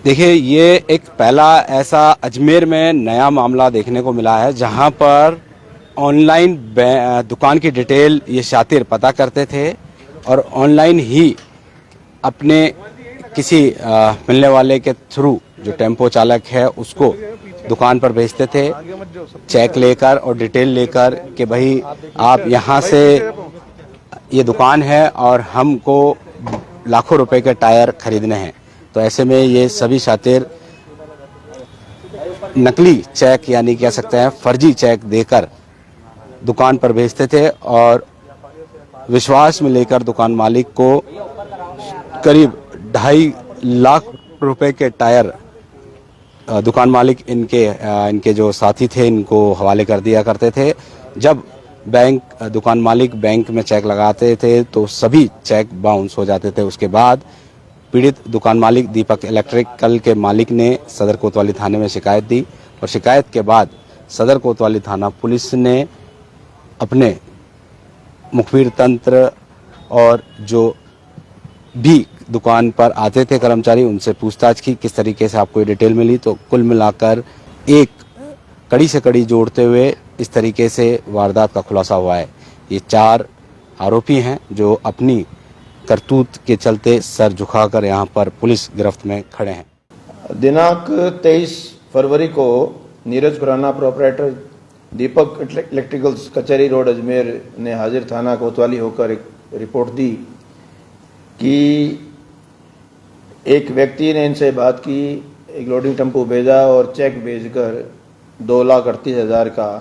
देखिए, ये एक पहला ऐसा अजमेर में नया मामला देखने को मिला है जहां पर ऑनलाइन दुकान की डिटेल ये शातिर पता करते थे और ऑनलाइन ही अपने किसी मिलने वाले के थ्रू जो टेम्पो चालक है उसको दुकान पर भेजते थे चेक लेकर और डिटेल लेकर कि भाई आप यहाँ से ये दुकान है और हमको लाखों रुपए के टायर खरीदने हैं। तो ऐसे में ये सभी शातिर नकली चेक यानी कह सकते हैं फर्जी चेक देकर दुकान पर भेजते थे और विश्वास में लेकर दुकान मालिक को करीब 2.5 लाख रुपए के टायर दुकान मालिक इनके जो साथी थे इनको हवाले कर दिया करते थे। जब दुकान मालिक बैंक में चेक लगाते थे तो सभी चेक बाउंस हो जाते थे। उसके बाद पीड़ित दुकान मालिक दीपक इलेक्ट्रिकल के मालिक ने सदर कोतवाली थाने में शिकायत दी और शिकायत के बाद सदर कोतवाली थाना पुलिस ने अपने मुखबिर तंत्र और जो भी दुकान पर आते थे कर्मचारी उनसे पूछताछ की किस तरीके से आपको ये डिटेल मिली। तो कुल मिलाकर एक कड़ी से कड़ी जोड़ते हुए इस तरीके से वारदात का खुलासा हुआ है। ये 4 आरोपी हैं जो अपनी करतूत के चलते सर झुकाकर यहाँ पर पुलिस गिरफ्त में खड़े हैं। दिनांक 23 फरवरी को नीरज खुराना प्रोपराइटर दीपक इलेक्ट्रिकल्स कचहरी रोड अजमेर ने हाजिर थाना कोतवाली होकर एक रिपोर्ट दी कि एक व्यक्ति ने इनसे बात की, एक लोडिंग टेम्पो भेजा और चेक भेजकर 2,38,000 का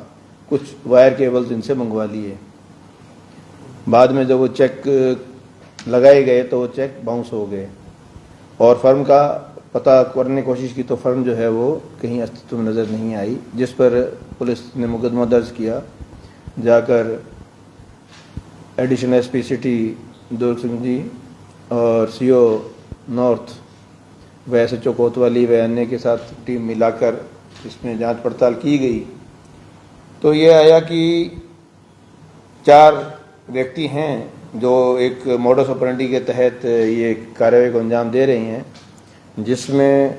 कुछ वायर केबल्स इनसे मंगवा लिए। बाद में जब वो चेक लगाए गए तो वो चेक बाउंस हो गए और फर्म का पता करने की कोशिश की तो फर्म जो है वो कहीं अस्तित्व में नज़र नहीं आई, जिस पर पुलिस ने मुकदमा दर्ज किया। जाकर एडिशनल एसपी सिटी दुर्ग सिंह जी और सीओ नॉर्थ व एसएचओ कोतवाली व अन्य के साथ टीम मिलाकर इसमें जांच पड़ताल की गई तो ये आया कि 4 व्यक्ति हैं जो एक मोडस ऑपरेंडी के तहत ये कार्रवाई को अंजाम दे रही हैं, जिसमें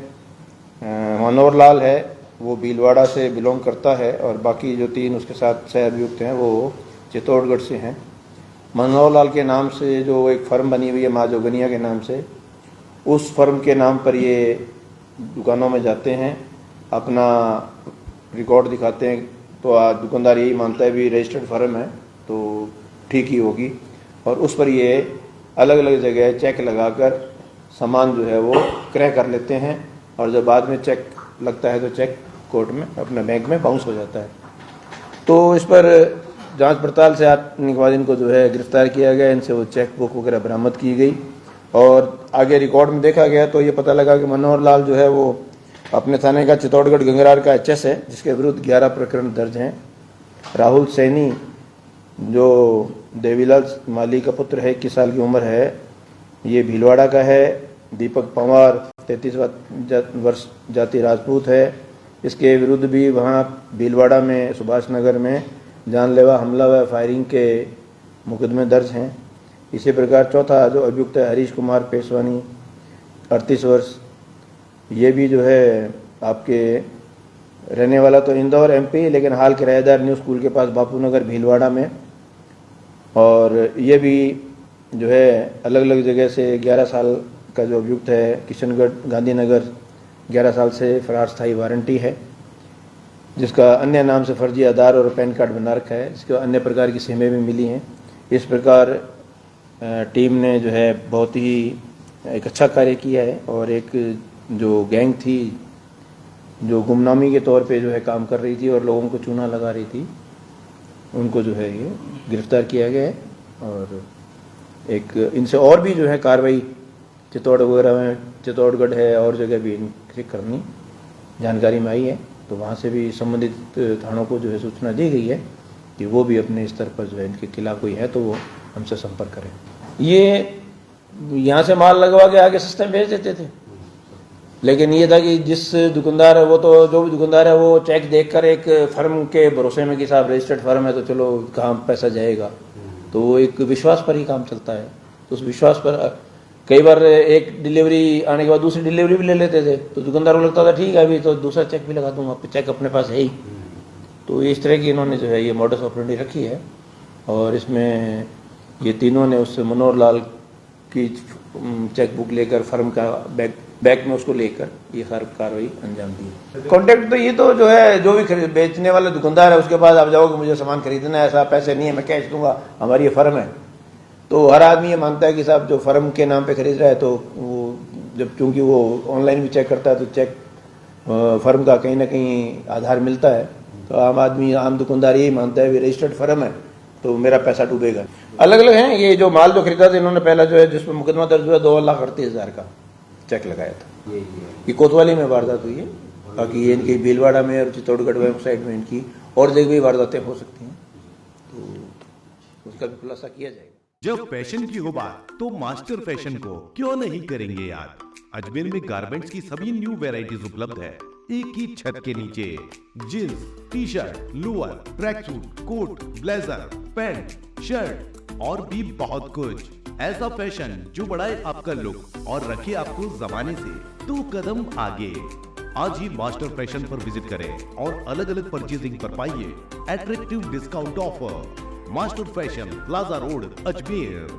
मनोहर लाल है वो भीलवाड़ा से बिलोंग करता है और बाकी जो 3 उसके साथ सहअभियुक्त हैं वो चित्तौड़गढ़ से हैं। मनोहर लाल के नाम से जो एक फर्म बनी हुई है माँ जोगनिया के नाम से, उस फर्म के नाम पर ये दुकानों में जाते हैं, अपना रिकॉर्ड दिखाते हैं तो आज दुकानदार यही मानता है भी रजिस्टर्ड फर्म है तो ठीक ही होगी और उस पर ये अलग अलग जगह चेक लगाकर सामान जो है वो क्रय कर लेते हैं और जब बाद में चेक लगता है तो चेक कोर्ट में अपने बैंक में बाउंस हो जाता है। तो इस पर जांच पड़ताल से आने के बाद इनको जो है गिरफ्तार किया गया, इनसे वो चेक बुक वगैरह बरामद की गई और आगे रिकॉर्ड में देखा गया तो ये पता लगा कि मनोहर लाल जो है वो अपने थाने का चित्तौड़गढ़ गंगरार का एचएस है जिसके विरुद्ध 11 प्रकरण दर्ज हैं। राहुल सैनी जो देवीलाल माली का पुत्र है, 21 साल की उम्र है, ये भीलवाड़ा का है। दीपक पंवार 33 वर्ष जाति राजपूत है, इसके विरुद्ध भी वहाँ भीलवाड़ा में सुभाष नगर में जानलेवा हमला व फायरिंग के मुकदमे दर्ज हैं। इसी प्रकार चौथा जो अभियुक्त है हरीश कुमार पेशवानी 38 वर्ष, ये भी जो है आपके रहने वाला तो इंदौर एमपी लेकिन हाल किराएदार न्यू स्कूल के पास बापू नगर भीलवाड़ा में, और ये भी जो है अलग अलग जगह से 11 साल का जो अभियुक्त है किशनगढ़ गांधीनगर 11 साल से फरार स्थायी वारंटी है, जिसका अन्य नाम से फर्जी आधार और पैन कार्ड बना रखा है, इसके अन्य प्रकार की सिमें भी मिली हैं। इस प्रकार टीम ने जो है बहुत ही एक अच्छा कार्य किया है और एक जो गैंग थी जो गुमनामी के तौर पे जो है काम कर रही थी और लोगों को चूना लगा रही थी, उनको जो है ये गिरफ्तार किया गया है और एक इनसे और भी जो है कार्रवाई चित्तौड़गढ़ है और जगह भी इनसे करनी जानकारी में आई है, तो वहाँ से भी संबंधित थानों को जो है सूचना दी गई है कि वो भी अपने स्तर पर जो है इनके खिलाफ कोई है तो वो हमसे संपर्क करें। ये यहाँ से माल लगवा के आगे सस्ते में बेच देते थे, लेकिन ये था कि जिस दुकानदार है वो तो जो भी दुकानदार है वो चेक देखकर एक फर्म के भरोसे में कि साहब रजिस्टर्ड फर्म है तो चलो कहाँ पैसा जाएगा, तो वो एक विश्वास पर ही काम चलता है। तो उस विश्वास पर कई बार एक डिलीवरी आने के बाद दूसरी डिलीवरी भी ले लेते थे, तो दुकानदार को लगता था ठीक है अभी तो दूसरा चेक भी लगा दूंगा, चेक अपने पास है ही। तो इस तरह की इन्होंने जो है ये मॉडस ऑपरेंडी रखी है। और इसमें ये तीनों ने उससे मनोहर लाल की चेक बुक लेकर फर्म का बैग में उसको लेकर ये सारी कार्रवाई अंजाम दी। कॉन्टैक्ट तो ये तो जो है जो भी बेचने वाला दुकानदार है उसके पास आप जाओगे मुझे सामान खरीदना है, ऐसा पैसे नहीं है मैं कैश दूंगा, हमारी ये फर्म है। तो हर आदमी ये मानता है कि साहब जो फर्म के नाम पे खरीद रहा है, तो वो जब चूंकि वो ऑनलाइन भी चेक करता है तो चेक फर्म का कहीं ना कहीं आधार मिलता है। तो आम आदमी आम दुकानदार यही मानता है रजिस्टर्ड फर्म है तो मेरा पैसा डूबेगा। अलग अलग हैं, ये जो माल जो खरीदा था इन्होंने पहला जो है जिसमें मुकदमा दर्ज हुआ 2,38,000 का चेक लगाया था। ये कोतवाली में वारदात हुई है, बाकी ये इनकी भीलवाड़ा में और चित्तौड़गढ़ वेबसाइट में इनकी और जगह भी वारदातें हो सकती हैं, तो उसका भी खुलासा किया जाएगा। जब फैशन की हो बात तो मास्टर फैशन को क्यों नहीं करेंगे याद। अजमेर में गारमेंट्स की सभी न्यू वैरायटीज उपलब्ध है, एक ही छत के नीचे। Jeans, T shirt, lower, track suit, coat, blazer, pant, shirt और भी बहुत कुछ। ऐसा फैशन जो बढ़ाए आपका लुक और रखे आपको जमाने से 2 कदम आगे। आज ही मास्टर फैशन पर विजिट करें और अलग अलग परचेजिंग पर पाइए attractive discount offer. Master fashion, plaza road, Ajmer.